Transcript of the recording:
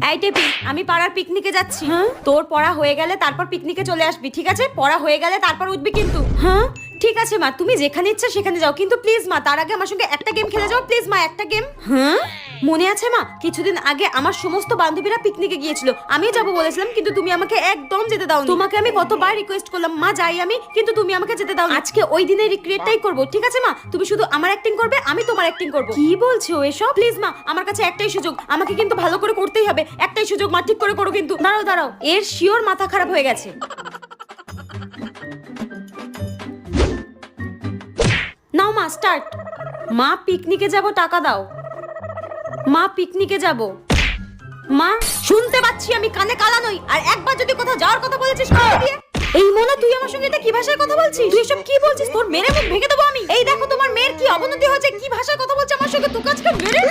এই টেপি, আমি পাড়ার পিকনিকে যাচ্ছি। তোর পড়া হয়ে গেলে তারপর পিকনিকে চলে আসবি, ঠিক আছে? পড়া হয়ে গেলে তারপর উঠবি কিন্তু। হ্যাঁ ঠিক আছে মা, তুমি যেখানে ইচ্ছা সেখানে যাও, কিন্তু প্লিজ মা তার আগে আমার সঙ্গে একটা গেম খেলে যাও প্লিজ মা, একটা গেম। হ্যাঁ মনে আছে মা, কিছুদিন আগে আমার সমস্ত বান্ধবীরা পিকনিকে গিয়েছিল, আমিও যাবো বলেছিলাম কিন্তু তুমি আমাকে একদম যেতে দাও। তোমাকে আমি কতবার রিকোয়েস্ট করলাম মা যাই আমি, কিন্তু তুমি আমাকে যেতে দাও। আজকে ওই দিনের রিক্রিয়েটটাই করব, ঠিক আছে মা? তুমি শুধু আমার অ্যাক্টিং করবে, আমি তোমার অ্যাক্টিং করব। কি বলছো এসব? প্লিজ মা, আমার কাছে একটাই সুযোগ, আমাকে কিন্তু ভালো করে করতেই হবে। একটাই সুযোগ মা, ঠিক করে করো কিন্তু। দাঁড়াও দাঁড়াও, এর শিওর মাথা খারাপ হয়ে গেছে। নাও মা স্টার্ট। মা পিকনিকে যাব, টাকা দাও। মা পিকনিকে যাব। মা শুনতে পাচ্ছি আমি, কানে কালা নই, আর একবার যদি কোথাও যাওয়ার কথা বলেছিস কানে দিয়ে। এই মোনা, তুই আমার সঙ্গে এটা কি ভাষায় কথা বলছিস? তুই এসব কি বলছিস? তোর মেরে মুখ ভেঙে দেবো আমি। এই দেখো তোমার মেয়ের কি অবনতি হয়েছে, কি ভাষায় কথা বলছে আমার সঙ্গে, তোকে আজকে মেরে